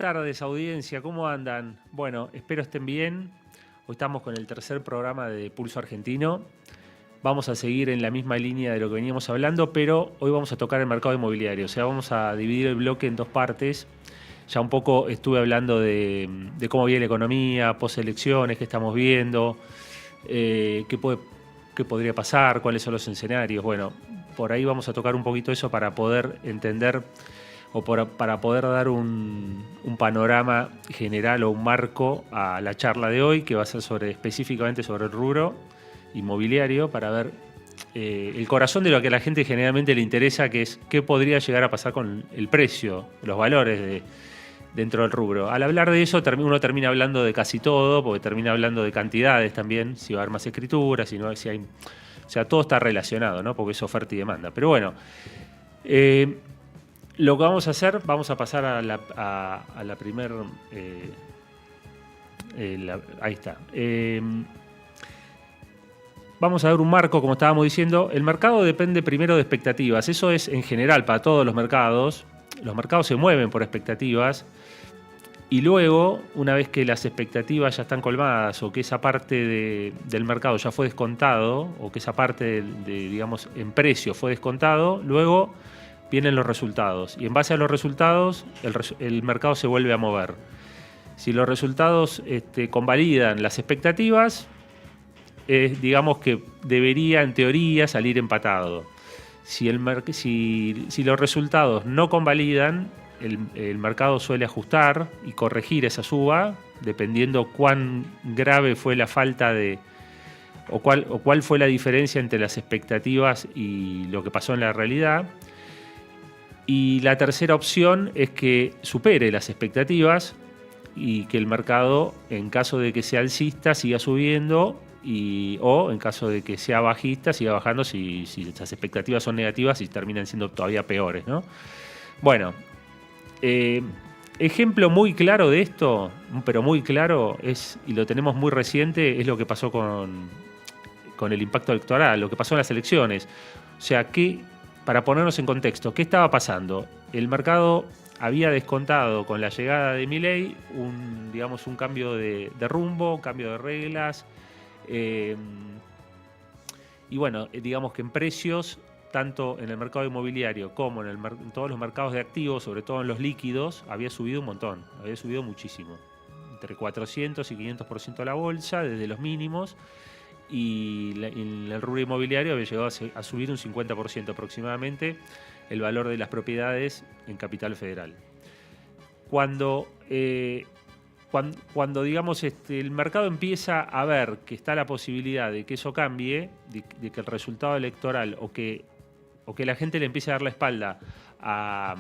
Tardes, audiencia, ¿cómo andan? Bueno, espero estén bien. Hoy estamos con el tercer programa de Pulso Argentino. Vamos a seguir en la misma línea de lo que veníamos hablando, pero hoy vamos a tocar el mercado inmobiliario. O sea, vamos a dividir el bloque en dos partes. Ya un poco estuve hablando de cómo viene la economía, postelecciones, qué estamos viendo, qué podría pasar, cuáles son los escenarios. Bueno, por ahí vamos a tocar un poquito eso para poder entender para poder dar un panorama general o un marco a la charla de hoy, que va a ser específicamente sobre el rubro inmobiliario, para ver el corazón de lo que a la gente generalmente le interesa, que es qué podría llegar a pasar con el precio, los valores dentro del rubro. Al hablar de eso, uno termina hablando de casi todo, porque termina hablando de cantidades también, si va a haber más escrituras, si hay... O sea, todo está relacionado, ¿no? Porque es oferta y demanda. Pero bueno... lo que vamos a hacer, vamos a pasar a la primer... ahí está. Vamos a ver un marco, como estábamos diciendo. El mercado depende primero de expectativas. Eso es en general para todos los mercados. Los mercados se mueven por expectativas. Y luego, una vez que las expectativas ya están colmadas o que esa parte del mercado ya fue descontado o que esa parte, digamos, en precio fue descontado, luego vienen los resultados. Y en base a los resultados, el mercado se vuelve a mover. Si los resultados convalidan las expectativas, digamos que debería, en teoría, salir empatado. Si los resultados no convalidan, el mercado suele ajustar y corregir esa suba, dependiendo cuán grave fue la falta o cuál fue la diferencia entre las expectativas y lo que pasó en la realidad. Y la tercera opción es que supere las expectativas y que el mercado, en caso de que sea alcista, siga subiendo o en caso de que sea bajista, siga bajando si las expectativas son negativas y terminan siendo todavía peores, ¿no? Bueno, ejemplo muy claro de esto, pero muy claro, y lo tenemos muy reciente, es lo que pasó con el impacto electoral, lo que pasó en las elecciones. O sea, para ponernos en contexto, ¿qué estaba pasando? El mercado había descontado con la llegada de Milei un cambio de rumbo, un cambio de reglas. Y bueno, digamos que en precios, tanto en el mercado inmobiliario como en todos los mercados de activos, sobre todo en los líquidos, había subido un montón, había subido muchísimo. Entre 400 y 500% la bolsa, desde los mínimos. Y en el rubro inmobiliario había llegado a subir un 50% aproximadamente el valor de las propiedades en Capital Federal. Cuando digamos, el mercado empieza a ver que está la posibilidad de que eso cambie, de que el resultado electoral o que la gente le empiece a dar la espalda al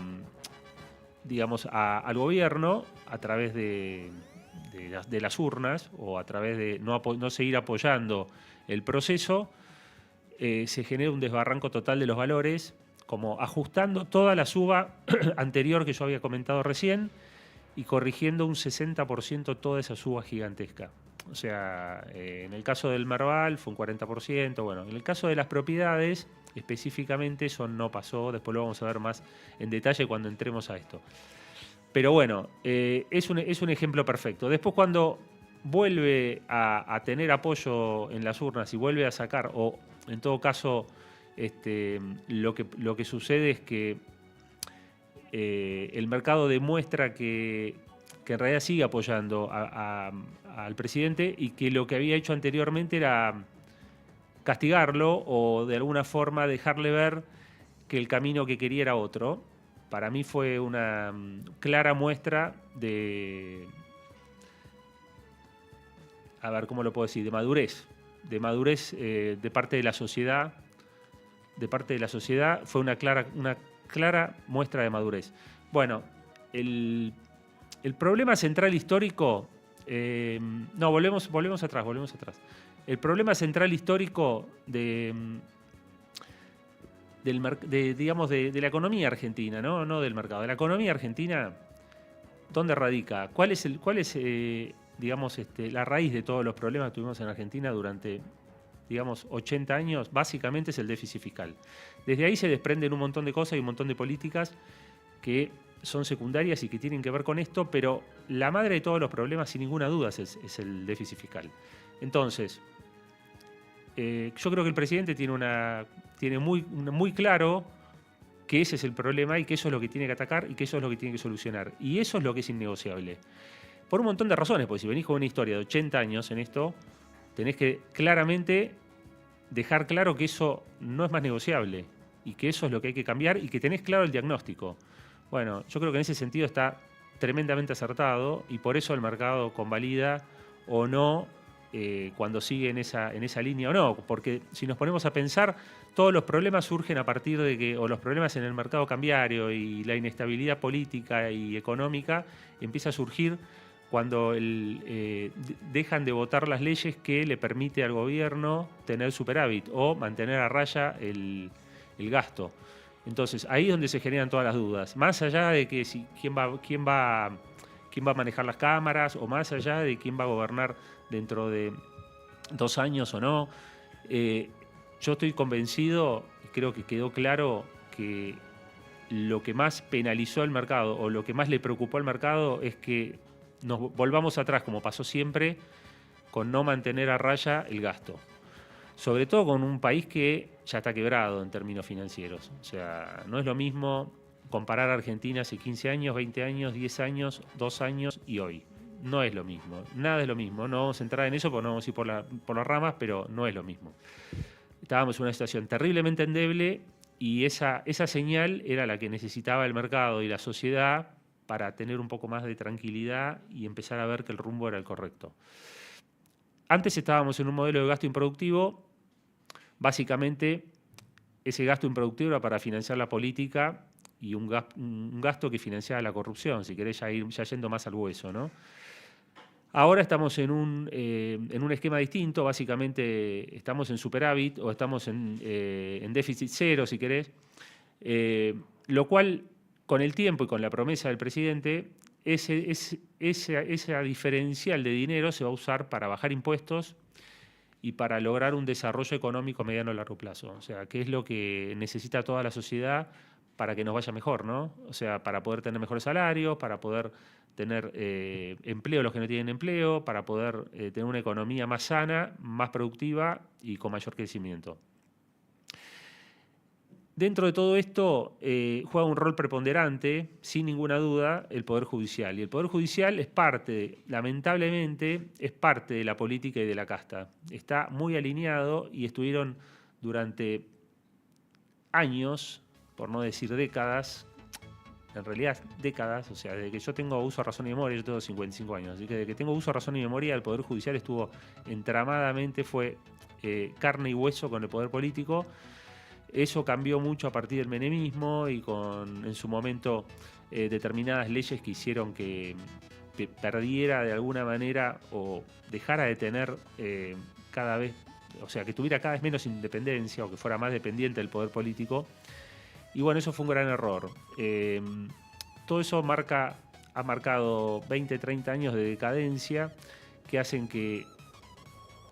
gobierno a través de las urnas o a través de no seguir apoyando el proceso, se genera un desbarranco total de los valores, como ajustando toda la suba anterior que yo había comentado recién y corrigiendo un 60% toda esa suba gigantesca. O sea, en el caso del Merval fue un 40%, bueno, en el caso de las propiedades, específicamente eso no pasó, después lo vamos a ver más en detalle cuando entremos a esto. Pero bueno, es un ejemplo perfecto. Después cuando vuelve a tener apoyo en las urnas y vuelve a sacar, o en todo caso lo que sucede es que el mercado demuestra que en realidad sigue apoyando al presidente y que lo que había hecho anteriormente era castigarlo o de alguna forma dejarle ver que el camino que quería era otro. Para mí fue una clara muestra a ver, ¿cómo lo puedo decir? De madurez de parte de la sociedad. Fue una clara muestra de madurez. Bueno, el problema central histórico... volvemos atrás. El problema central histórico de la economía argentina, no del mercado, de la economía argentina, ¿dónde radica? ¿Cuál es la raíz de todos los problemas que tuvimos en Argentina durante 80 años? Básicamente es el déficit fiscal. Desde ahí se desprenden un montón de cosas y un montón de políticas que son secundarias y que tienen que ver con esto, pero la madre de todos los problemas, sin ninguna duda, es el déficit fiscal. Entonces, yo creo que el presidente tiene muy claro que ese es el problema y que eso es lo que tiene que atacar y que eso es lo que tiene que solucionar. Y eso es lo que es innegociable. Por un montón de razones, porque si venís con una historia de 80 años en esto, tenés que claramente dejar claro que eso no es más negociable y que eso es lo que hay que cambiar y que tenés claro el diagnóstico. Bueno, yo creo que en ese sentido está tremendamente acertado y por eso el mercado convalida o no cuando sigue en esa línea o no. Porque si nos ponemos a pensar, todos los problemas surgen a partir de que, o los problemas en el mercado cambiario y la inestabilidad política y económica empieza a surgir cuando dejan de votar las leyes que le permite al gobierno tener superávit o mantener a raya el gasto. Entonces, ahí es donde se generan todas las dudas. Más allá de que quién va a manejar las cámaras o más allá de quién va a gobernar dentro de 2 años o no, yo estoy convencido, y creo que quedó claro, que lo que más penalizó al mercado o lo que más le preocupó al mercado es que nos volvamos atrás, como pasó siempre, con no mantener a raya el gasto. Sobre todo con un país que ya está quebrado en términos financieros. O sea, no es lo mismo comparar a Argentina hace 15 años, 20 años, 10 años, 2 años y hoy. No es lo mismo, nada es lo mismo. No vamos a entrar en eso porque no vamos a ir por las ramas, pero no es lo mismo. Estábamos en una situación terriblemente endeble y esa señal era la que necesitaba el mercado y la sociedad para tener un poco más de tranquilidad y empezar a ver que el rumbo era el correcto. Antes estábamos en un modelo de gasto improductivo. Básicamente, ese gasto improductivo era para financiar la política y un gasto que financiaba la corrupción, si querés ya yendo más al hueso, ¿no? Ahora estamos en un esquema distinto, básicamente estamos en superávit o estamos en déficit cero, si querés, lo cual, con el tiempo y con la promesa del presidente, esa diferencial de dinero se va a usar para bajar impuestos y para lograr un desarrollo económico a mediano y largo plazo. O sea, ¿qué es lo que necesita toda la sociedad para que nos vaya mejor, ¿no? O sea, para poder tener mejores salarios, para poder tener empleo los que no tienen empleo, para poder tener una economía más sana, más productiva y con mayor crecimiento. Dentro de todo esto juega un rol preponderante, sin ninguna duda, el Poder Judicial. Y el Poder Judicial es parte, lamentablemente, es parte de la política y de la casta. Está muy alineado y estuvieron durante años, por no decir décadas, en realidad décadas, o sea, desde que yo tengo uso, razón y memoria, yo tengo 55 años, así que desde que tengo uso, razón y memoria, el Poder Judicial estuvo entramadamente, fue carne y hueso con el poder político. Eso cambió mucho a partir del menemismo y con, en su momento, determinadas leyes que hicieron que perdiera de alguna manera o dejara de tener cada vez, o sea, que tuviera cada vez menos independencia o que fuera más dependiente del poder político. Y bueno, eso fue un gran error. Todo eso ha marcado 20, 30 años de decadencia que hacen que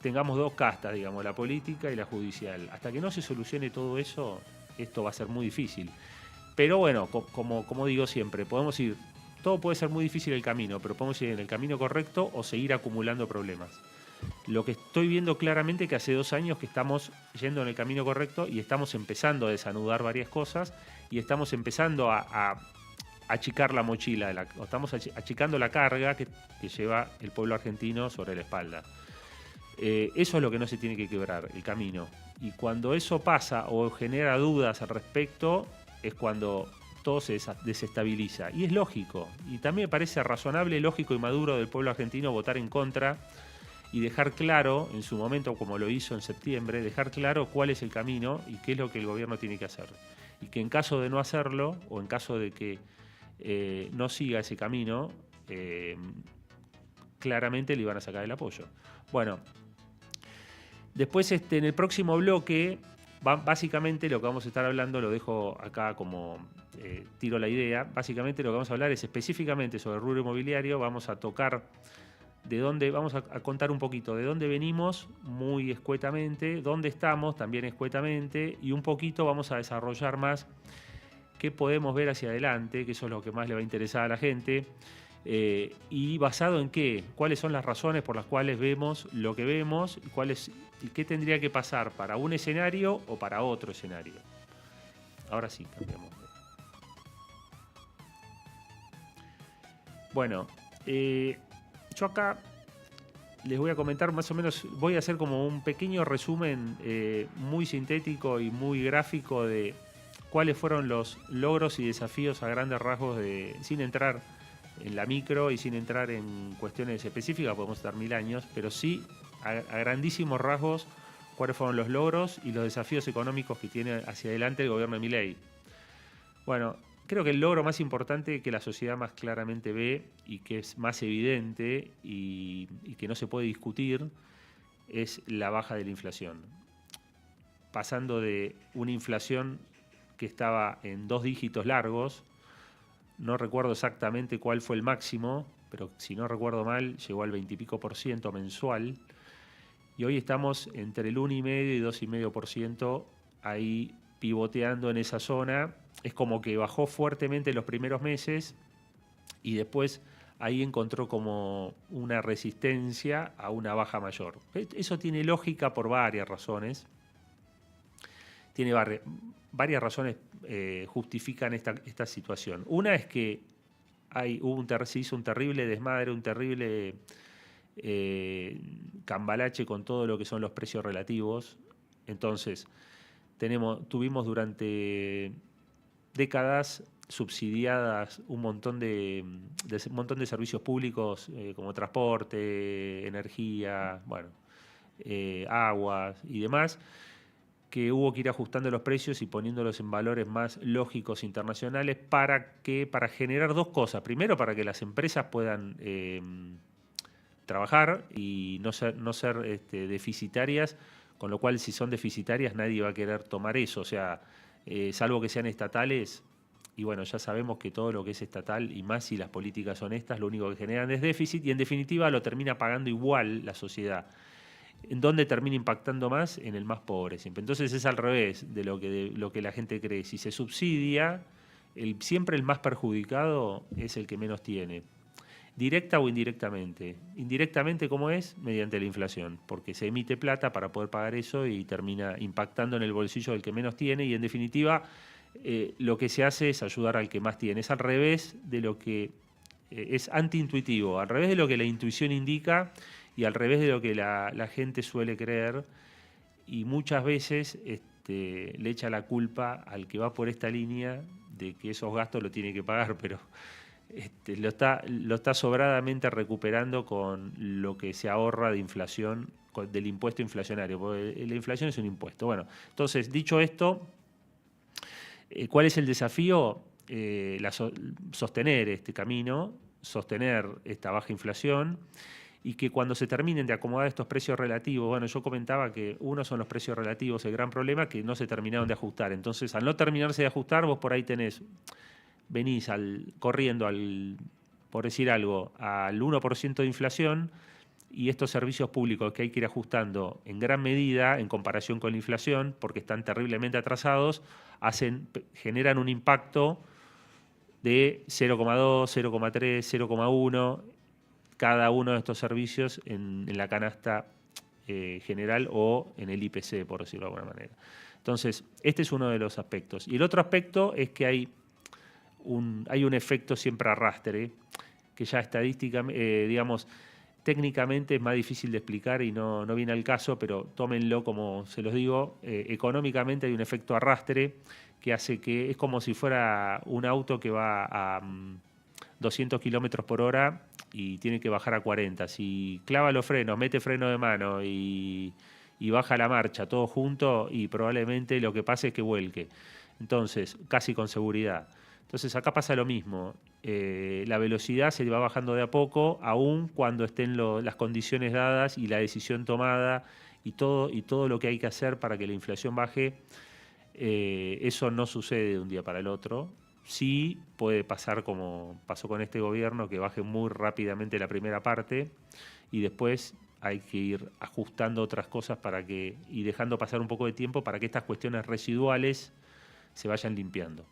tengamos dos castas, digamos, la política y la judicial. Hasta que no se solucione todo eso, esto va a ser muy difícil. Pero bueno, como digo siempre, podemos ir, todo puede ser muy difícil el camino, pero podemos ir en el camino correcto o seguir acumulando problemas. Lo que estoy viendo claramente es que hace 2 años que estamos yendo en el camino correcto y estamos empezando a desanudar varias cosas y estamos empezando a achicar la mochila, estamos achicando la carga que lleva el pueblo argentino sobre la espalda. Eso es lo que no se tiene que quebrar, el camino. Y cuando eso pasa o genera dudas al respecto, es cuando todo se desestabiliza. Y es lógico. Y también me parece razonable, lógico y maduro del pueblo argentino votar en contra y dejar claro, en su momento, como lo hizo en septiembre, dejar claro cuál es el camino y qué es lo que el gobierno tiene que hacer. Y que en caso de no hacerlo, o en caso de que no siga ese camino, claramente le iban a sacar el apoyo. Bueno, después en el próximo bloque, básicamente lo que vamos a estar hablando, lo dejo acá como tiro la idea, básicamente lo que vamos a hablar es específicamente sobre el rubro inmobiliario, vamos a tocar vamos a contar un poquito de dónde venimos muy escuetamente, dónde estamos también escuetamente y un poquito vamos a desarrollar más qué podemos ver hacia adelante, que eso es lo que más le va a interesar a la gente, y basado en qué, cuáles son las razones por las cuales vemos lo que vemos y qué tendría que pasar para un escenario o para otro escenario. Ahora sí, cambiamos. Bueno, yo acá les voy a comentar más o menos, voy a hacer como un pequeño resumen muy sintético y muy gráfico de cuáles fueron los logros y desafíos a grandes rasgos, sin entrar en la micro y sin entrar en cuestiones específicas, podemos estar 1000 años, pero sí a grandísimos rasgos cuáles fueron los logros y los desafíos económicos que tiene hacia adelante el gobierno de Milei. Bueno, creo que el logro más importante que la sociedad más claramente ve y que es más evidente y que no se puede discutir es la baja de la inflación. Pasando de una inflación que estaba en 2 dígitos largos, no recuerdo exactamente cuál fue el máximo, pero si no recuerdo mal, llegó al 20 y pico por ciento mensual. Y hoy estamos entre el 1,5 y 2,5% ahí pivoteando en esa zona. Es como que bajó fuertemente en los primeros meses y después ahí encontró como una resistencia a una baja mayor. Eso tiene lógica por varias razones. Tiene varias razones justifican esta situación. Una es que se hizo un terrible desmadre, un terrible cambalache con todo lo que son los precios relativos. Entonces, tuvimos durante décadas subsidiadas un montón de servicios públicos como transporte, energía, bueno, aguas y demás, que hubo que ir ajustando los precios y poniéndolos en valores más lógicos internacionales para generar dos cosas. Primero, para que las empresas puedan trabajar y no ser deficitarias, con lo cual si son deficitarias nadie va a querer tomar eso, o sea, salvo que sean estatales, y bueno, ya sabemos que todo lo que es estatal, y más si las políticas son estas, lo único que generan es déficit y en definitiva lo termina pagando igual la sociedad. ¿En dónde termina impactando más? En el más pobre siempre. Entonces es al revés de lo que la gente cree. Si se subsidia, siempre el más perjudicado es el que menos tiene. Directa o indirectamente. Indirectamente, ¿cómo es? Mediante la inflación, porque se emite plata para poder pagar eso y termina impactando en el bolsillo del que menos tiene y en definitiva lo que se hace es ayudar al que más tiene. Es al revés de lo que es antiintuitivo, al revés de lo que la intuición indica y al revés de lo que la gente suele creer y muchas veces le echa la culpa al que va por esta línea de que esos gastos lo tiene que pagar, pero lo está sobradamente recuperando con lo que se ahorra de inflación, del impuesto inflacionario, porque la inflación es un impuesto. Bueno, entonces, dicho esto, ¿cuál es el desafío? Sostener este camino, sostener esta baja inflación y que cuando se terminen de acomodar estos precios relativos, bueno, yo comentaba que uno son los precios relativos, el gran problema que no se terminaron de ajustar. Entonces, al no terminarse de ajustar, vos por ahí venís corriendo por decir algo, al 1% de inflación y estos servicios públicos que hay que ir ajustando en gran medida en comparación con la inflación, porque están terriblemente atrasados, generan un impacto de 0,2, 0,3, 0,1 cada uno de estos servicios en la canasta general o en el IPC, por decirlo de alguna manera. Entonces, este es uno de los aspectos. Y el otro aspecto es que hay un efecto siempre arrastre, que ya estadísticamente, digamos, técnicamente es más difícil de explicar y no viene al caso, pero tómenlo como se los digo, económicamente hay un efecto arrastre que hace que es como si fuera un auto que va a 200 kilómetros por hora y tiene que bajar a 40. Si clava los frenos, mete freno de mano y baja la marcha todo junto, y probablemente lo que pase es que vuelque. Entonces, casi con seguridad. Entonces acá pasa lo mismo. La velocidad se va bajando de a poco, aun cuando estén las condiciones dadas y la decisión tomada y todo lo que hay que hacer para que la inflación baje. Eso no sucede de un día para el otro. Sí puede pasar como pasó con este gobierno, que baje muy rápidamente la primera parte y después hay que ir ajustando otras cosas y dejando pasar un poco de tiempo para que estas cuestiones residuales se vayan limpiando.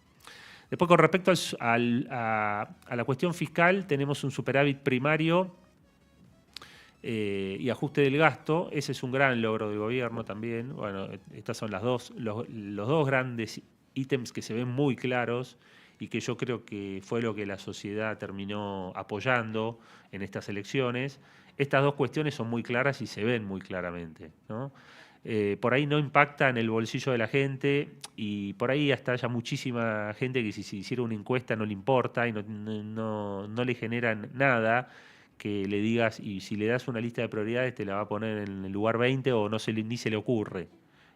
Después, con respecto a la cuestión fiscal, tenemos un superávit primario y ajuste del gasto. Ese es un gran logro del gobierno también. Bueno, estas son los dos grandes ítems que se ven muy claros y que yo creo que fue lo que la sociedad terminó apoyando en estas elecciones. Estas dos cuestiones son muy claras y se ven muy claramente, ¿no? Por ahí no impacta en el bolsillo de la gente y por ahí hasta haya muchísima gente que si se hiciera una encuesta no le importa y no le generan nada que le digas, y si le das una lista de prioridades te la va a poner en el lugar 20 o ni se le ocurre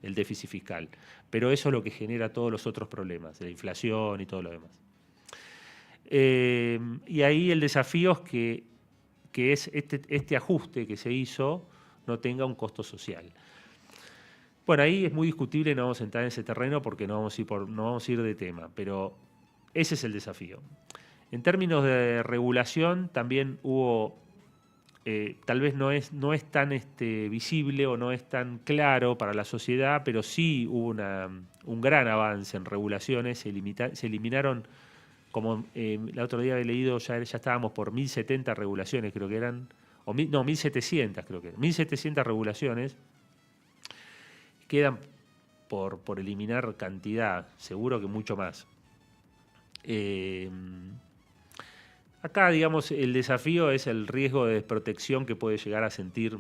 el déficit fiscal. Pero eso es lo que genera todos los otros problemas, la inflación y todo lo demás. Y ahí el desafío es que es este ajuste que se hizo no tenga un costo social. Bueno, ahí es muy discutible, no vamos a entrar en ese terreno porque no vamos a ir de tema, pero ese es el desafío. En términos de regulación, también hubo, tal vez no es tan visible o no es tan claro para la sociedad, pero sí hubo un gran avance en regulaciones, se eliminaron, como el otro día he leído, ya estábamos por 1070 regulaciones, creo que eran, o 1700 creo que eran, 1700 regulaciones. Quedan por eliminar cantidad, seguro que mucho más. Acá, digamos, el desafío es el riesgo de desprotección que puede llegar a sentir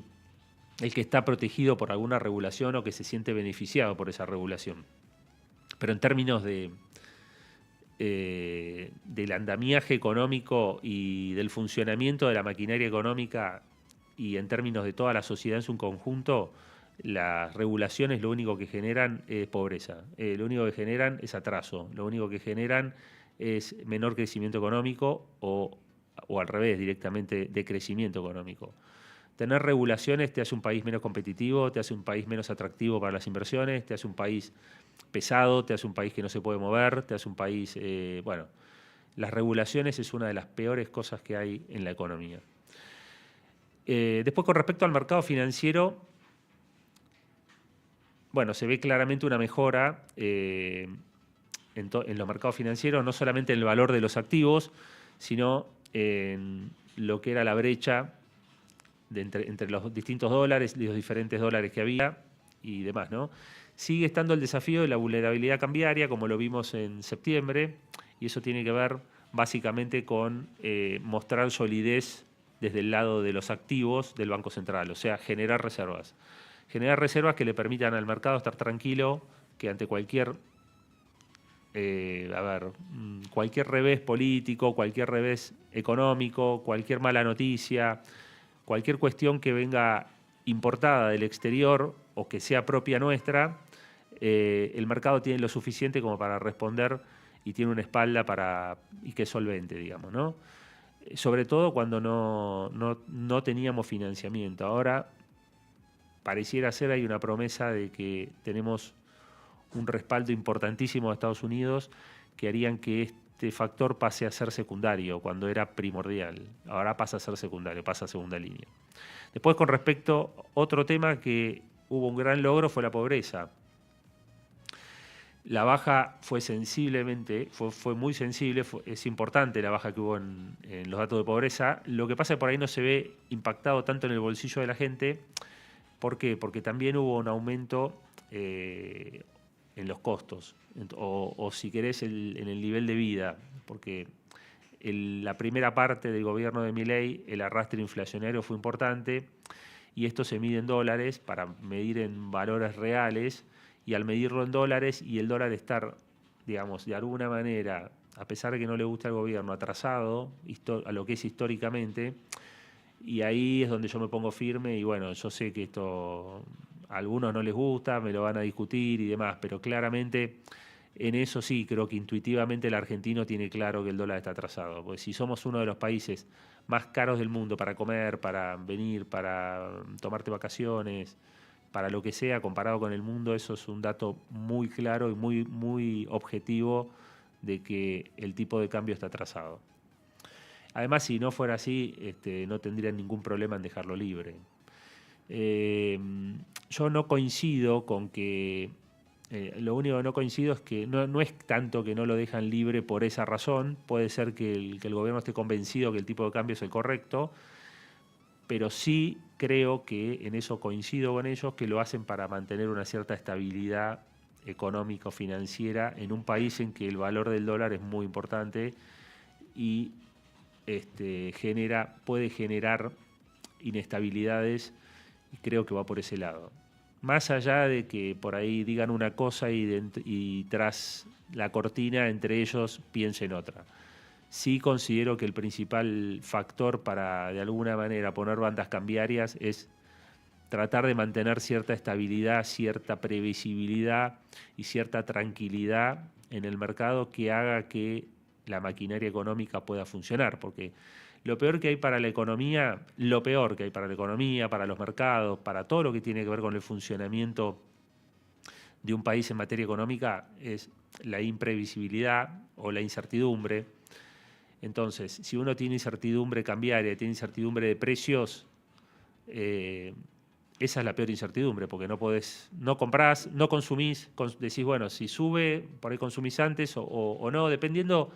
el que está protegido por alguna regulación o que se siente beneficiado por esa regulación. Pero en términos del andamiaje económico y del funcionamiento de la maquinaria económica y en términos de toda la sociedad en su conjunto, las regulaciones lo único que generan es pobreza, lo único que generan es atraso, lo único que generan es menor crecimiento económico o al revés, directamente decrecimiento económico. Tener regulaciones te hace un país menos competitivo, te hace un país menos atractivo para las inversiones, te hace un país pesado, te hace un país que no se puede mover, te hace un país... bueno, las regulaciones es una de las peores cosas que hay en la economía. Después, con respecto al mercado financiero, bueno, se ve claramente una mejora en los mercados financieros, no solamente en el valor de los activos, sino en lo que era la brecha entre los distintos dólares, los diferentes dólares que había y demás, ¿no? Sigue estando el desafío de la vulnerabilidad cambiaria, como lo vimos en septiembre, y eso tiene que ver básicamente con mostrar solidez desde el lado de los activos del Banco Central, o sea, generar reservas. Generar reservas que le permitan al mercado estar tranquilo, que ante cualquier cualquier revés político, cualquier revés económico, cualquier mala noticia, cualquier cuestión que venga importada del exterior o que sea propia nuestra, el mercado tiene lo suficiente como para responder y tiene una espalda y que es solvente, digamos, ¿no? Sobre todo cuando no teníamos financiamiento. Ahora pareciera ser, hay una promesa de que tenemos un respaldo importantísimo de Estados Unidos que harían que este factor pase a ser secundario cuando era primordial. Ahora pasa a ser secundario, pasa a segunda línea. Después, con respecto a otro tema que hubo un gran logro, fue la pobreza. La baja fue muy sensible, es importante la baja que hubo en los datos de pobreza. Lo que pasa es que por ahí no se ve impactado tanto en el bolsillo de la gente. ¿Por qué? Porque también hubo un aumento en los costos, o si querés, en el nivel de vida, porque la primera parte del gobierno de Milei, el arrastre inflacionario fue importante, y esto se mide en dólares para medir en valores reales, y al medirlo en dólares y el dólar estar, digamos, de alguna manera, a pesar de que no le gusta al gobierno, atrasado a lo que es históricamente, y ahí es donde yo me pongo firme y bueno, yo sé que esto a algunos no les gusta, me lo van a discutir y demás, pero claramente en eso sí, creo que intuitivamente el argentino tiene claro que el dólar está atrasado, porque si somos uno de los países más caros del mundo para comer, para venir, para tomarte vacaciones, para lo que sea, comparado con el mundo, eso es un dato muy claro y muy, muy objetivo de que el tipo de cambio está atrasado. Además, si no fuera así, no tendrían ningún problema en dejarlo libre. Yo no coincido con que Lo único que no coincido es que no es tanto que no lo dejan libre por esa razón. Puede ser que el gobierno esté convencido que el tipo de cambio es el correcto, pero sí creo que en eso coincido con ellos, que lo hacen para mantener una cierta estabilidad económico-financiera en un país en que el valor del dólar es muy importante y puede generar inestabilidades, y creo que va por ese lado. Más allá de que por ahí digan una cosa y tras la cortina entre ellos piensen otra. Sí considero que el principal factor para de alguna manera poner bandas cambiarias es tratar de mantener cierta estabilidad, cierta previsibilidad y cierta tranquilidad en el mercado que haga que la maquinaria económica pueda funcionar, porque lo peor que hay para la economía, lo peor que hay para la economía, para los mercados, para todo lo que tiene que ver con el funcionamiento de un país en materia económica es la imprevisibilidad o la incertidumbre. Entonces, si uno tiene incertidumbre cambiaria, tiene incertidumbre de precios, esa es la peor incertidumbre, porque no podés, no comprás, no consumís, decís, bueno, si sube, por ahí consumís antes o no, dependiendo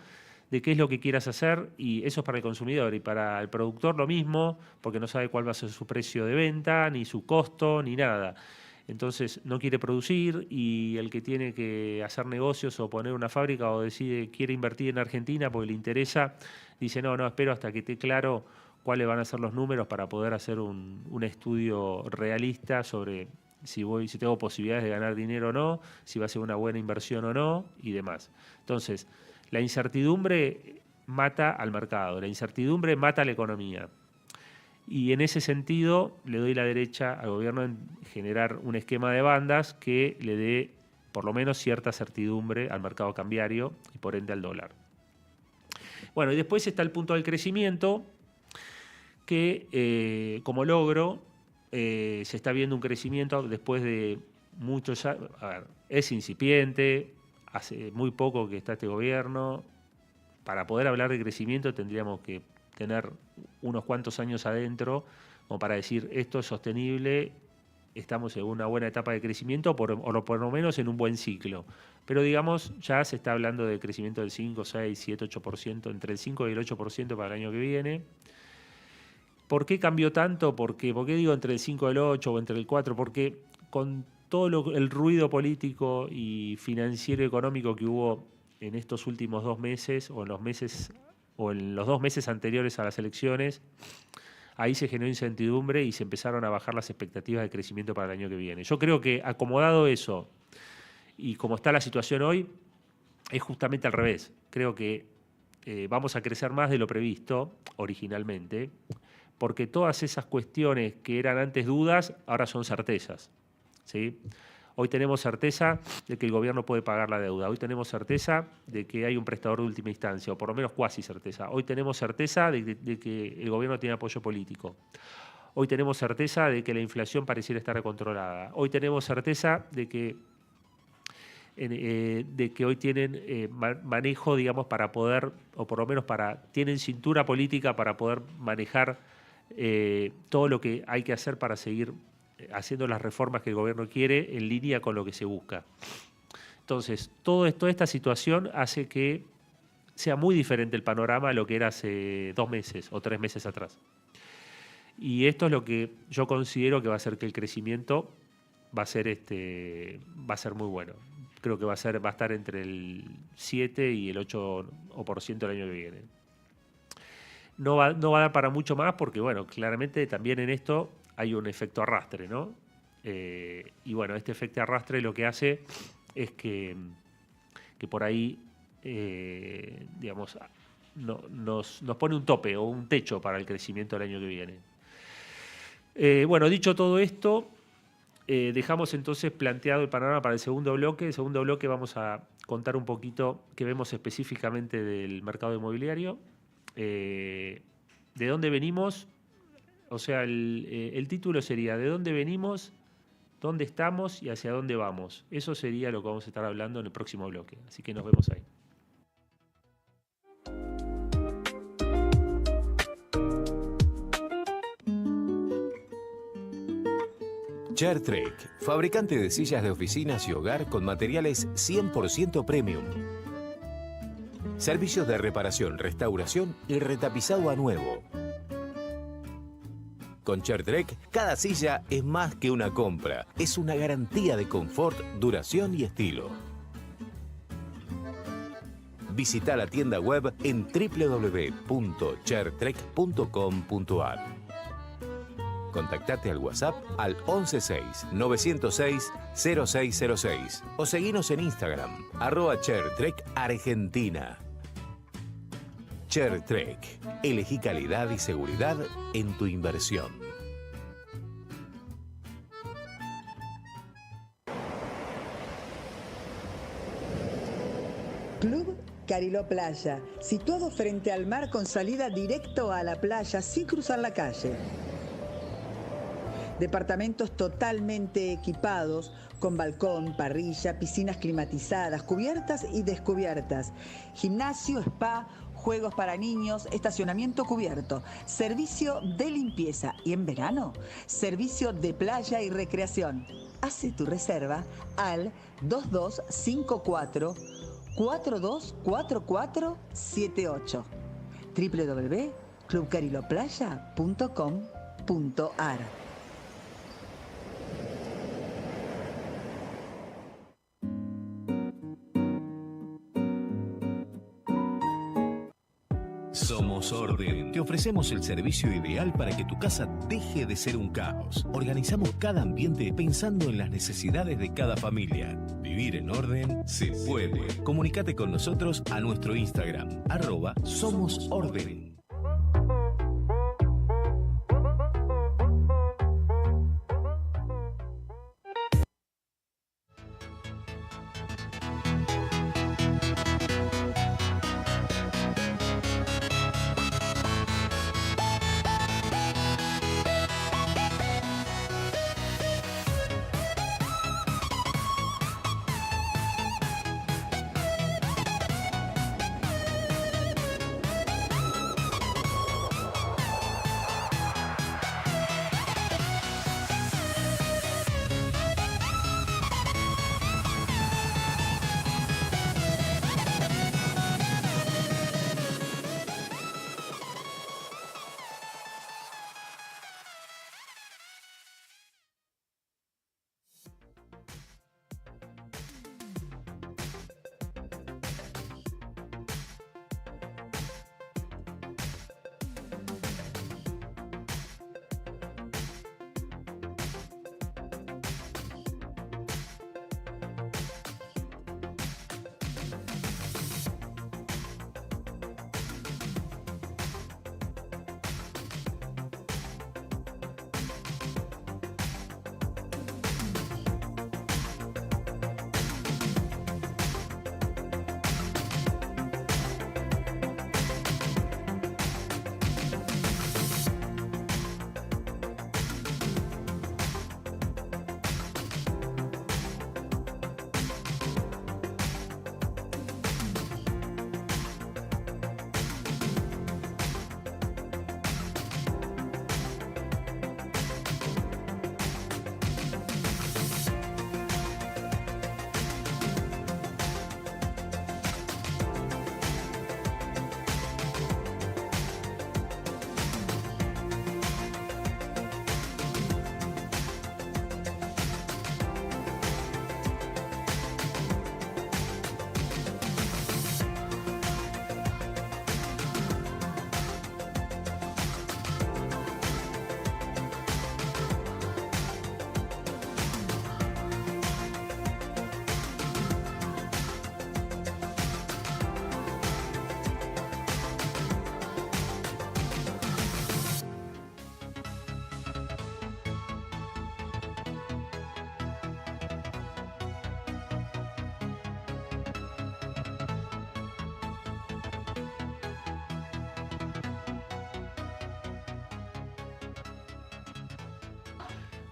de qué es lo que quieras hacer, y eso es para el consumidor. Y para el productor lo mismo, porque no sabe cuál va a ser su precio de venta, ni su costo, ni nada. Entonces no quiere producir, y el que tiene que hacer negocios o poner una fábrica o quiere invertir en Argentina porque le interesa, dice, no, espero hasta que esté claro cuáles van a ser los números para poder hacer un estudio realista sobre si tengo posibilidades de ganar dinero o no, si va a ser una buena inversión o no y demás. Entonces, la incertidumbre mata al mercado, la incertidumbre mata a la economía. Y en ese sentido le doy la derecha al gobierno en generar un esquema de bandas que le dé por lo menos cierta certidumbre al mercado cambiario y por ende al dólar. Bueno, y después está el punto del crecimiento, que como logro se está viendo un crecimiento después de muchos años. A ver, es incipiente, hace muy poco que está este gobierno. Para poder hablar de crecimiento tendríamos que tener unos cuantos años adentro como para decir esto es sostenible, estamos en una buena etapa de crecimiento o por lo menos en un buen ciclo. Pero digamos, ya se está hablando de crecimiento del 5, 6, 7, 8%, entre el 5 y el 8% para el año que viene. ¿Por qué cambió tanto? ¿Por qué digo entre el 5 y el 8 o entre el 4? Porque con todo el ruido político y financiero y económico que hubo en estos últimos 2 meses o en los 2 meses anteriores a las elecciones, ahí se generó incertidumbre y se empezaron a bajar las expectativas de crecimiento para el año que viene. Yo creo que acomodado eso y como está la situación hoy, es justamente al revés. Creo que vamos a crecer más de lo previsto originalmente, porque todas esas cuestiones que eran antes dudas, ahora son certezas, ¿sí? Hoy tenemos certeza de que el gobierno puede pagar la deuda. Hoy tenemos certeza de que hay un prestador de última instancia, o por lo menos cuasi certeza. Hoy tenemos certeza de que el gobierno tiene apoyo político. Hoy tenemos certeza de que la inflación pareciera estar controlada. Hoy tenemos certeza de que hoy tienen manejo, digamos, para poder, o por lo menos tienen cintura política para poder manejar todo lo que hay que hacer para seguir haciendo las reformas que el gobierno quiere en línea con lo que se busca. Entonces, toda esta situación hace que sea muy diferente el panorama a lo que era hace 2 meses o 3 meses atrás. Y esto es lo que yo considero que va a hacer que el crecimiento va a ser muy bueno. Creo que va a estar entre el 7 y el 8% el año que viene. No va a dar para mucho más porque, bueno, claramente también en esto hay un efecto arrastre, ¿no? Y bueno, este efecto arrastre lo que hace es que por ahí, digamos, nos pone un tope o un techo para el crecimiento del año que viene. Bueno, dicho todo esto, dejamos entonces planteado el panorama para el segundo bloque. En el segundo bloque vamos a contar un poquito qué vemos específicamente del mercado inmobiliario, de dónde venimos. O sea, el título sería ¿de dónde venimos, dónde estamos y hacia dónde vamos? Eso sería lo que vamos a estar hablando en el próximo bloque. Así que nos vemos ahí. Chairtrek, fabricante de sillas de oficinas y hogar con materiales 100% premium. Servicios de reparación, restauración y retapizado a nuevo. Con Chairtrek, cada silla es más que una compra, es una garantía de confort, duración y estilo. Visita la tienda web en www.chairtrek.com.ar. Contactate al WhatsApp al 116-906-0606 o seguinos en Instagram, @ChairTrekArgentina. Chairtrek, elegí calidad y seguridad en tu inversión. Club Cariló Playa, situado frente al mar con salida directo a la playa sin cruzar la calle. Departamentos totalmente equipados, con balcón, parrilla, piscinas climatizadas, cubiertas y descubiertas, gimnasio, spa, juegos para niños, estacionamiento cubierto, servicio de limpieza y en verano, servicio de playa y recreación. Hace tu reserva al 2254 424478 www.clubcariloplaya.com.ar. Somos Orden. Te ofrecemos el servicio ideal para que tu casa deje de ser un caos. Organizamos cada ambiente pensando en las necesidades de cada familia. Vivir en orden se puede. Comunícate con nosotros a nuestro Instagram, @SomosOrden.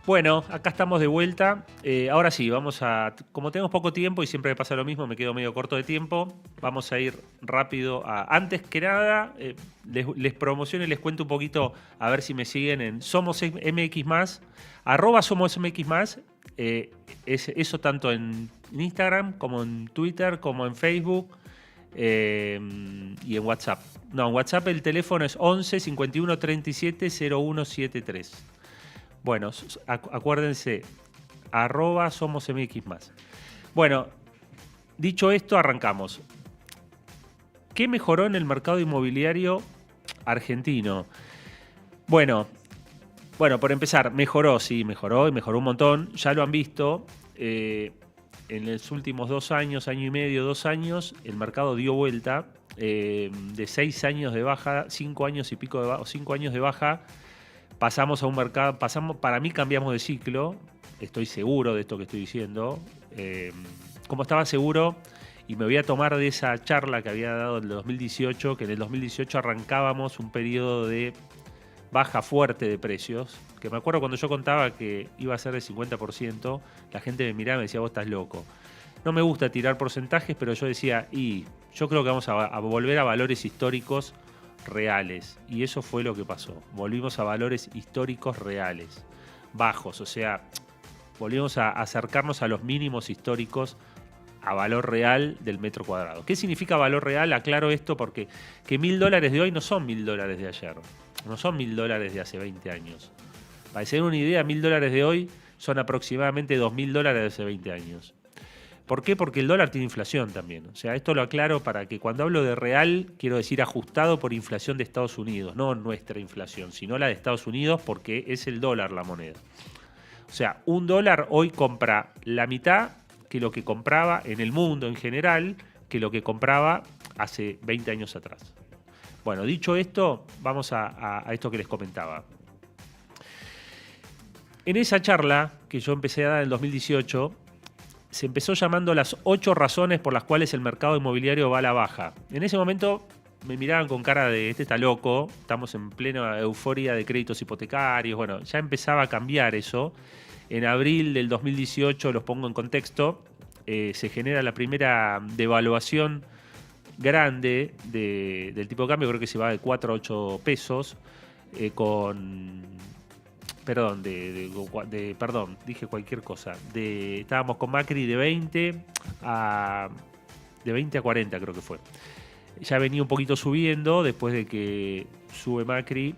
Bueno, acá estamos de vuelta. Ahora sí, como tenemos poco tiempo y siempre me pasa lo mismo, me quedo medio corto de tiempo, vamos a ir rápido antes que nada, les promociono y les cuento un poquito, a ver si me siguen en Somos MX+, @SomosMX+, eso tanto en Instagram, como en Twitter, como en Facebook, y en WhatsApp. No, en WhatsApp el teléfono es 11 51 37 0173. Bueno, acuérdense, @SomosMX+. Bueno, dicho esto, arrancamos. ¿Qué mejoró en el mercado inmobiliario argentino? Bueno, por empezar, mejoró y mejoró un montón. Ya lo han visto. En los últimos 2 años, año y medio, 2 años, el mercado dio vuelta. De 6 años de baja, 5 años y pico de baja, 5 años de baja. Pasamos a un mercado, para mí cambiamos de ciclo, estoy seguro de esto que estoy diciendo. Como estaba seguro, y me voy a tomar de esa charla que había dado en el 2018, que en el 2018 arrancábamos un periodo de baja fuerte de precios, que me acuerdo cuando yo contaba que iba a ser del 50%, la gente me miraba y me decía, vos estás loco. No me gusta tirar porcentajes, pero yo decía, yo creo que vamos a volver a valores históricos reales, y eso fue lo que pasó. Volvimos a valores históricos reales, bajos, o sea, volvimos a acercarnos a los mínimos históricos, a valor real del metro cuadrado. ¿Qué significa valor real? Aclaro esto porque que $1.000 de hoy no son $1.000 de ayer, no son $1.000 de hace 20 años. Para tener una idea, $1.000 de hoy son aproximadamente $2.000 de hace 20 años. ¿Por qué? Porque el dólar tiene inflación también. O sea, esto lo aclaro para que cuando hablo de real, quiero decir ajustado por inflación de Estados Unidos, no nuestra inflación, sino la de Estados Unidos, porque es el dólar la moneda. O sea, $1 hoy compra la mitad que lo que compraba en el mundo en general, que lo que compraba hace 20 años atrás. Bueno, dicho esto, vamos a esto que les comentaba. En esa charla que yo empecé a dar en el 2018, se empezó llamando las 8 razones por las cuales el mercado inmobiliario va a la baja. En ese momento me miraban con cara de, este está loco, estamos en plena euforia de créditos hipotecarios. Bueno, ya empezaba a cambiar eso. En abril del 2018, los pongo en contexto, se genera la primera devaluación grande del tipo de cambio, creo que se va de 4 a 8 pesos, Perdón, dije cualquier cosa. Estábamos con Macri de 20 a 40, creo que fue. Ya venía un poquito subiendo después de que sube Macri.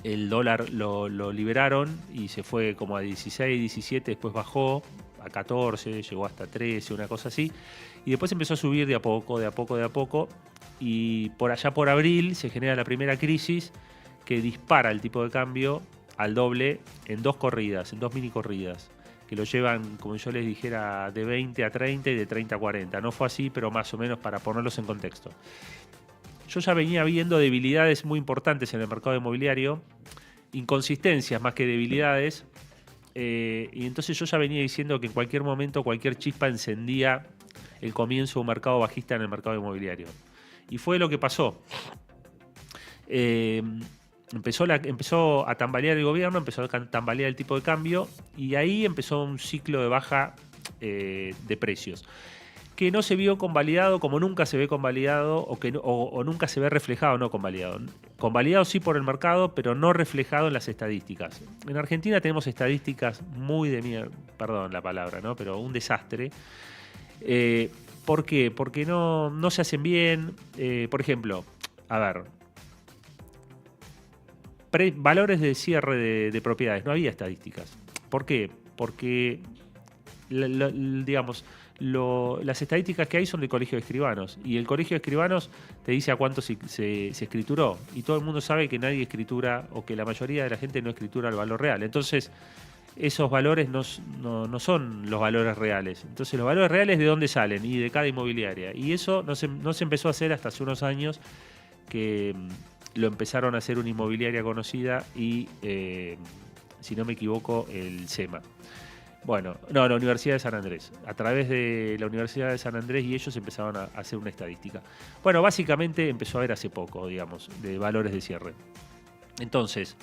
El dólar lo liberaron y se fue como a 16, 17, después bajó a 14, llegó hasta 13, una cosa así. Y después empezó a subir de a poco. Y por allá por abril se genera la primera crisis que dispara el tipo de cambio al doble en 2 corridas, en 2 mini corridas, que lo llevan, como yo les dijera, de 20 a 30 y de 30 a 40. No fue así, pero más o menos para ponerlos en contexto. Yo ya venía viendo debilidades muy importantes en el mercado inmobiliario, inconsistencias más que debilidades, y entonces yo ya venía diciendo que en cualquier momento, cualquier chispa encendía el comienzo de un mercado bajista en el mercado inmobiliario. Y fue lo que pasó. Empezó a tambalear el gobierno, empezó a tambalear el tipo de cambio, y ahí empezó un ciclo de baja de precios, que no se vio convalidado como nunca se ve convalidado, o nunca se ve reflejado no convalidado. Convalidado sí por el mercado, pero no reflejado en las estadísticas. En Argentina tenemos estadísticas muy de mierda, perdón la palabra, ¿no? Pero un desastre. ¿Por qué? Porque no se hacen bien. Por ejemplo, a ver, valores de cierre de propiedades, no había estadísticas. ¿Por qué? Porque digamos, las estadísticas que hay son del Colegio de Escribanos, y el Colegio de Escribanos te dice a cuánto se escrituró, y todo el mundo sabe que nadie escritura, o que la mayoría de la gente no escritura el valor real. Entonces esos valores no son los valores reales. Entonces los valores reales, ¿de dónde salen? Y de cada inmobiliaria. Y eso no se empezó a hacer hasta hace unos años, que lo empezaron a hacer una inmobiliaria conocida y, si no me equivoco, el SEMA. Bueno, no, la Universidad de San Andrés. A través de la Universidad de San Andrés y ellos empezaron a hacer una estadística. Bueno, básicamente empezó a haber hace poco, digamos, de valores de cierre. Entonces,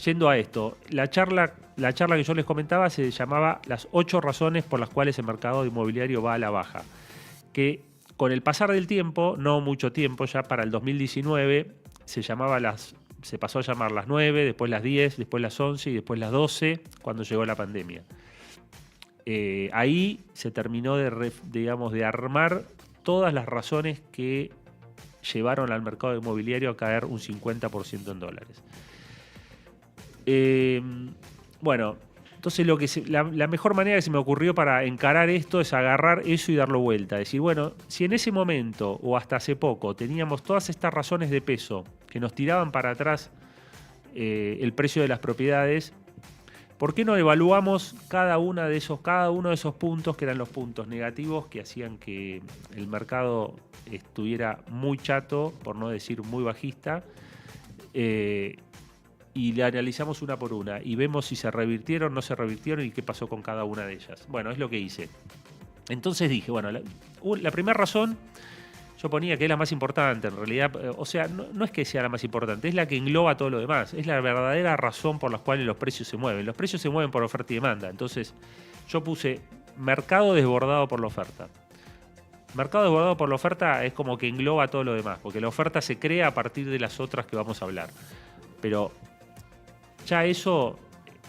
yendo a esto, la charla la charla que yo les comentaba se llamaba Las 8 razones por las cuales el mercado inmobiliario va a la baja. Que con el pasar del tiempo, no mucho tiempo, ya para el 2019, se pasó a llamar las 9, después las 10, después las 11 y después las 12, cuando llegó la pandemia. Ahí se terminó de armar todas las razones que llevaron al mercado inmobiliario a caer un 50% en dólares. Bueno, entonces la mejor manera que se me ocurrió para encarar esto es agarrar eso y darlo vuelta. Decir, bueno, si en ese momento o hasta hace poco teníamos todas estas razones de peso que nos tiraban para atrás el precio de las propiedades, ¿por qué no evaluamos cada uno de esos puntos que eran los puntos negativos que hacían que el mercado estuviera muy chato, por no decir muy bajista? Y le analizamos una por una y vemos si se revirtieron, no se revirtieron y qué pasó con cada una de ellas. Bueno, es lo que hice. Entonces dije, bueno, la primera razón yo ponía que es la más importante en realidad, o sea, no es que sea la más importante, es la que engloba todo lo demás, es la verdadera razón por la cual los precios se mueven. Los precios se mueven por oferta y demanda, entonces yo puse mercado desbordado por la oferta. Mercado desbordado por la oferta es como que engloba todo lo demás, porque la oferta se crea a partir de las otras que vamos a hablar. Pero ya eso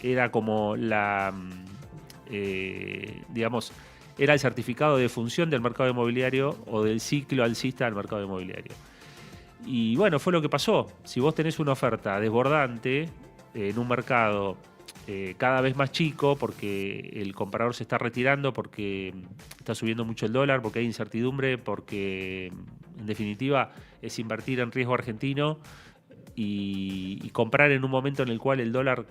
era como digamos, era el certificado de función del mercado inmobiliario o del ciclo alcista del mercado inmobiliario. Y bueno, fue lo que pasó. Si vos tenés una oferta desbordante en un mercado cada vez más chico, porque el comprador se está retirando, porque está subiendo mucho el dólar, porque hay incertidumbre, porque en definitiva es invertir en riesgo argentino y comprar en un momento en el cual el dólar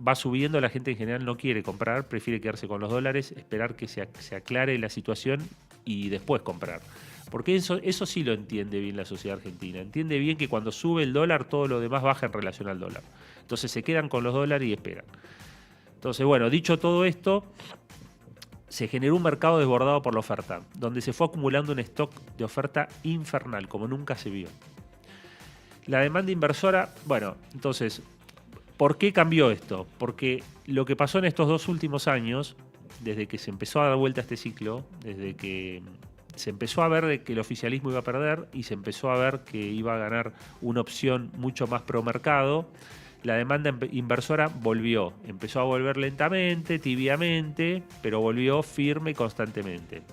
va subiendo, la gente en general no quiere comprar, prefiere quedarse con los dólares, esperar que se aclare la situación y después comprar. Porque eso sí lo entiende bien la sociedad argentina. Entiende bien que cuando sube el dólar, todo lo demás baja en relación al dólar. Entonces se quedan con los dólares y esperan. Entonces, bueno, dicho todo esto, se generó un mercado desbordado por la oferta, donde se fue acumulando un stock de oferta infernal, como nunca se vio. La demanda inversora, bueno, entonces, ¿por qué cambió esto? Porque lo que pasó en estos 2 últimos años, desde que se empezó a dar vuelta este ciclo, desde que se empezó a ver de que el oficialismo iba a perder y se empezó a ver que iba a ganar una opción mucho más pro mercado, la demanda inversora volvió. Empezó a volver lentamente, tibiamente, pero volvió firme y constantemente.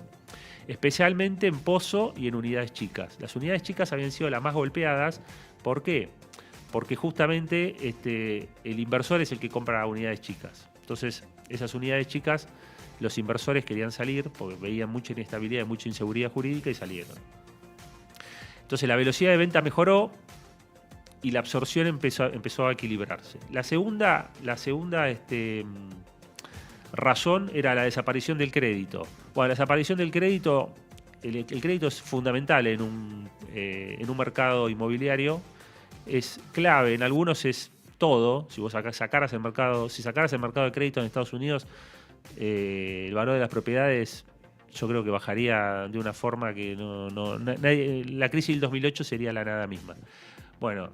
Especialmente en pozo y en unidades chicas. Las unidades chicas habían sido las más golpeadas. ¿Por qué? Porque justamente el inversor es el que compra unidades chicas. Entonces, esas unidades chicas, los inversores querían salir porque veían mucha inestabilidad y mucha inseguridad jurídica y salieron. Entonces, la velocidad de venta mejoró y la absorción empezó a equilibrarse. La segunda razón era la desaparición del crédito. Bueno, la desaparición del crédito, el crédito es fundamental en un mercado inmobiliario, es clave, en algunos es todo. Si vos sacaras el mercado de crédito en Estados Unidos, el valor de las propiedades yo creo que bajaría de una forma que la crisis del 2008 sería la nada misma. Bueno,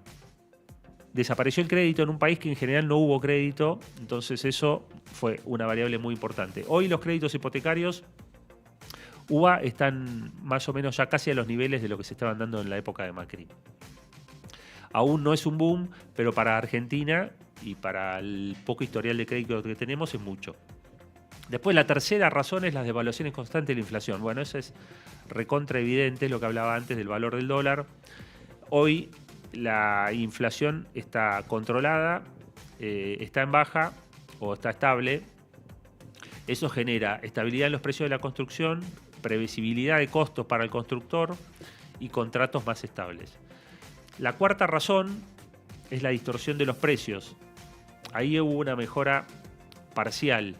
desapareció el crédito en un país que en general no hubo crédito, entonces eso fue una variable muy importante. Hoy los créditos hipotecarios UBA están más o menos ya casi a los niveles de lo que se estaban dando en la época de Macri. Aún no es un boom, pero para Argentina y para el poco historial de crédito que tenemos es mucho. Después la tercera razón es las devaluaciones constantes de la inflación. Bueno, eso es recontra evidente, lo que hablaba antes del valor del dólar. Hoy la inflación está controlada, está en baja o está estable. Eso genera estabilidad en los precios de la construcción, previsibilidad de costos para el constructor y contratos más estables. La cuarta razón es la distorsión de los precios. Ahí hubo una mejora parcial.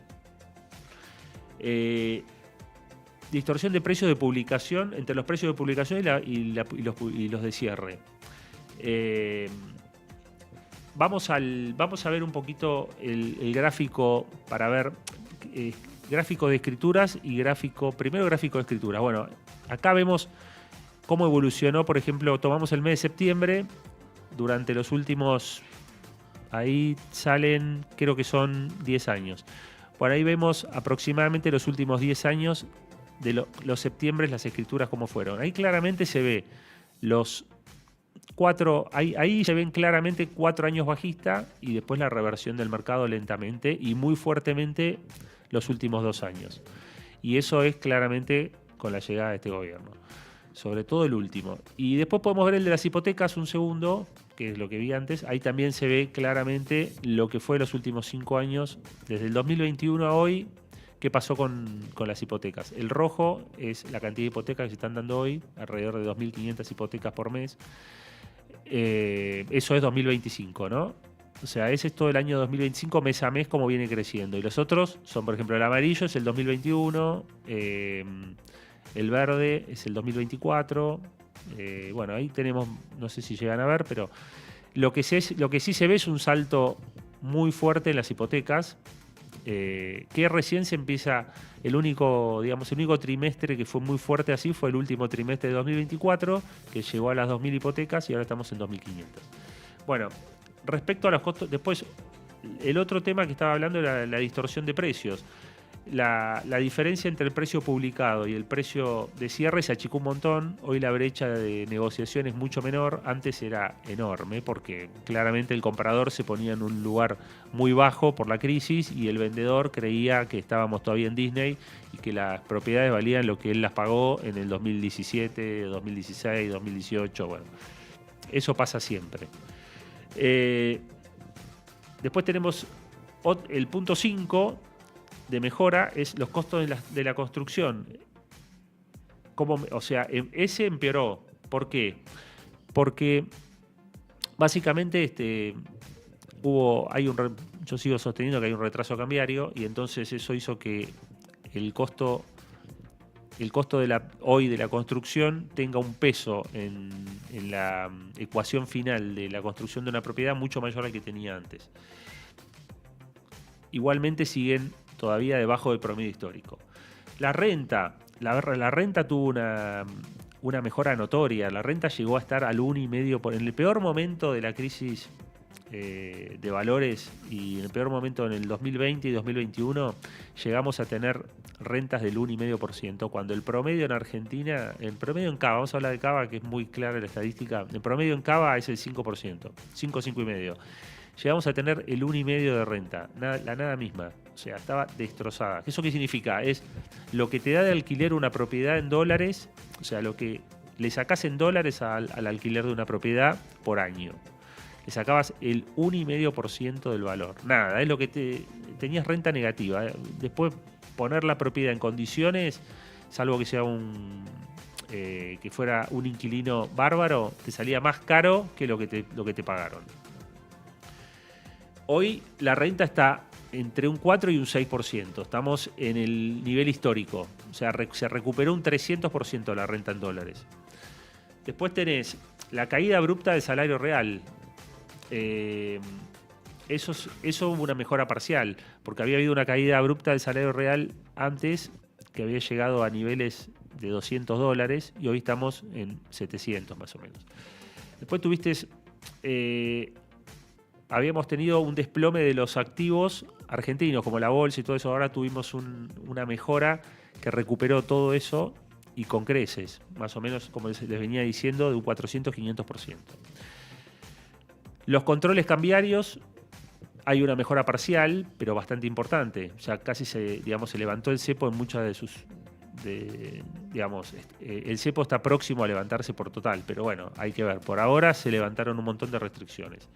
Distorsión de precios de publicación entre los precios de publicación y los de cierre. Vamos a ver un poquito el gráfico para ver gráfico de escrituras y primero gráfico de escrituras. Bueno, acá vemos cómo evolucionó, por ejemplo, tomamos el mes de septiembre, durante los últimos Ahí salen, creo que son 10 años. Por ahí vemos aproximadamente los últimos 10 años de los septiembres, las escrituras cómo fueron. Ahí claramente se ve los 4, ahí se ven claramente 4 años bajista y después la reversión del mercado lentamente y muy fuertemente los últimos 2 años. Y eso es claramente con la llegada de este gobierno, sobre todo el último. Y después podemos ver el de las hipotecas un segundo, que es lo que vi antes. Ahí también se ve claramente lo que fue los últimos 5 años, desde el 2021 a hoy, qué pasó con las hipotecas. El rojo es la cantidad de hipotecas que se están dando hoy, alrededor de 2.500 hipotecas por mes. Eso es 2025, ¿no? O sea, ese es todo el año 2025, mes a mes, como viene creciendo. Y los otros son, por ejemplo, el amarillo es el 2021, el verde es el 2024. Bueno, ahí tenemos, no sé si llegan a ver, pero lo que sí se ve es un salto muy fuerte en las hipotecas, que recién se empieza, el único trimestre que fue muy fuerte así fue el último trimestre de 2024, que llegó a las 2.000 hipotecas y ahora estamos en 2.500. Bueno, respecto a los costos, después el otro tema que estaba hablando era la distorsión de precios. La diferencia entre el precio publicado y el precio de cierre se achicó un montón. Hoy la brecha de negociación es mucho menor. Antes era enorme porque claramente el comprador se ponía en un lugar muy bajo por la crisis y el vendedor creía que estábamos todavía en Disney y que las propiedades valían lo que él las pagó en el 2017, 2016, 2018. Bueno, eso pasa siempre. Después tenemos el punto 5 de mejora, es los costos de la construcción. Ese empeoró. ¿Por qué? Porque básicamente yo sigo sosteniendo que hay un retraso cambiario y entonces eso hizo que el costo hoy de la construcción tenga un peso en la ecuación final de la construcción de una propiedad mucho mayor al que tenía antes. Igualmente siguen todavía debajo del promedio histórico. La renta tuvo una mejora notoria. La renta llegó a estar al 1,5%. En el peor momento de la crisis de valores y en el peor momento en el 2020 y 2021 llegamos a tener rentas del 1,5%, cuando el promedio en Argentina, el promedio en Cava, vamos a hablar de Cava que es muy clara la estadística, el promedio en Cava es el 5%, 5,5%. Llegamos a tener el 1,5% de renta, la nada misma, o sea, estaba destrozada. ¿Eso qué significa? Es lo que te da de alquiler una propiedad en dólares, o sea, lo que le sacás en dólares al alquiler de una propiedad por año. Le sacabas el 1,5% del valor. Nada, es lo que tenías renta negativa. Después poner la propiedad en condiciones, salvo que sea que fuera un inquilino bárbaro, te salía más caro que lo que te pagaron. Hoy la renta está entre un 4 y un 6%. Estamos en el nivel histórico. O sea, se recuperó un 300% la renta en dólares. Después tenés la caída abrupta del salario real. Eso hubo una mejora parcial, porque había habido una caída abrupta del salario real antes, que había llegado a niveles de $200 y hoy estamos en 700 más o menos. Después habíamos tenido un desplome de los activos argentinos, como la bolsa y todo eso. Ahora tuvimos una mejora que recuperó todo eso y con creces, más o menos, como les venía diciendo, de un 400-500%. Los controles cambiarios, hay una mejora parcial, pero bastante importante. O sea, casi se levantó el cepo en muchas de sus... el cepo está próximo a levantarse por total, pero bueno, hay que ver. Por ahora se levantaron un montón de restricciones.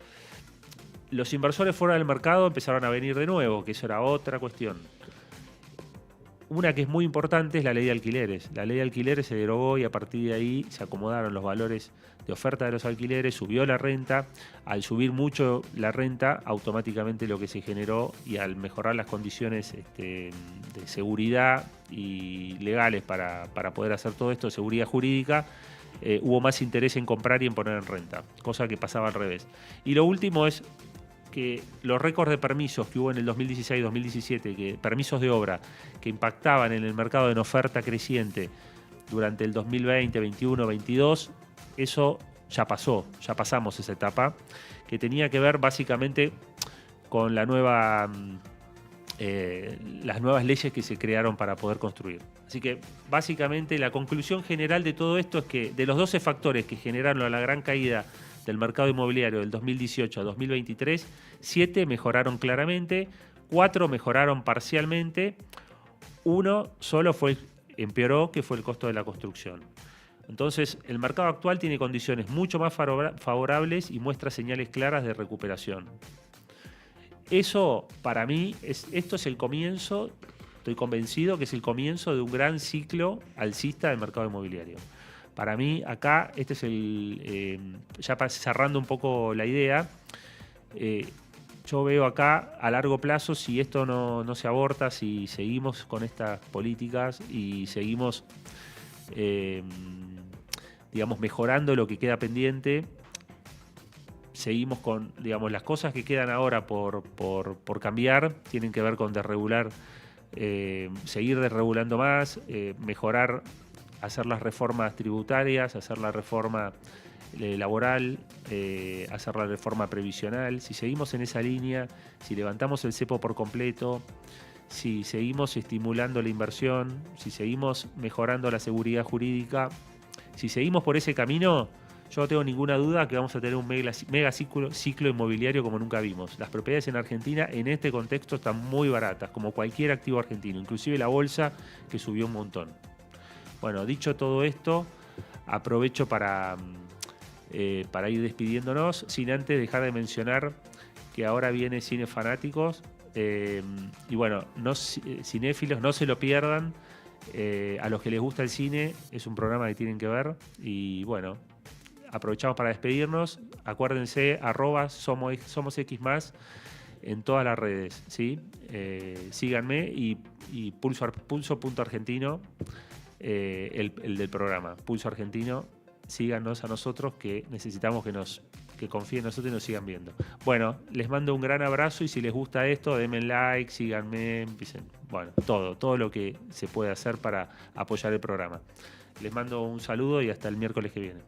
Los inversores fuera del mercado empezaron a venir de nuevo, que eso era otra cuestión. Una que es muy importante es la ley de alquileres. La ley de alquileres se derogó y a partir de ahí se acomodaron los valores de oferta de los alquileres, subió la renta. Al subir mucho la renta, automáticamente lo que se generó y al mejorar las condiciones de seguridad y legales para poder hacer todo esto, seguridad jurídica, hubo más interés en comprar y en poner en renta, cosa que pasaba al revés. Y lo último es que los récords de permisos que hubo en el 2016-2017, permisos de obra que impactaban en el mercado en oferta creciente durante el 2020, 21, 22, eso ya pasamos esa etapa, que tenía que ver básicamente con las nuevas leyes que se crearon para poder construir. Así que básicamente la conclusión general de todo esto es que de los 12 factores que generaron la gran caída del mercado inmobiliario del 2018 a 2023, 7 mejoraron claramente, 4 mejoraron parcialmente, 1 solo empeoró, que fue el costo de la construcción. Entonces, el mercado actual tiene condiciones mucho más favorables y muestra señales claras de recuperación. Eso, para mí, esto es el comienzo, estoy convencido que es el comienzo de un gran ciclo alcista del mercado inmobiliario. Para mí, acá, este es ya cerrando un poco la idea, yo veo acá a largo plazo, si esto no se aborta, si seguimos con estas políticas y seguimos, digamos, mejorando lo que queda pendiente, seguimos con, digamos, las cosas que quedan ahora por cambiar, tienen que ver con desregular, seguir desregulando más, mejorar, hacer las reformas tributarias, hacer la reforma laboral, hacer la reforma previsional. Si seguimos en esa línea, si levantamos el cepo por completo, si seguimos estimulando la inversión, si seguimos mejorando la seguridad jurídica, si seguimos por ese camino, yo no tengo ninguna duda que vamos a tener un mega ciclo inmobiliario como nunca vimos. Las propiedades en Argentina en este contexto están muy baratas, como cualquier activo argentino, inclusive la bolsa, que subió un montón. Bueno, dicho todo esto, aprovecho para ir despidiéndonos, sin antes dejar de mencionar que ahora viene Cine Fanáticos, y bueno, cinéfilos, no se lo pierdan. A los que les gusta el cine, es un programa que tienen que ver. Y bueno, aprovechamos para despedirnos. Acuérdense, @somosx+ en todas las redes, ¿sí? Síganme y pulso.argentino, el del programa, Pulso Argentino. Síganos a nosotros, que necesitamos que confíen en nosotros y nos sigan viendo. Bueno, les mando un gran abrazo y si les gusta esto, denme like, síganme, bueno, todo lo que se puede hacer para apoyar el programa. Les mando un saludo y hasta el miércoles que viene.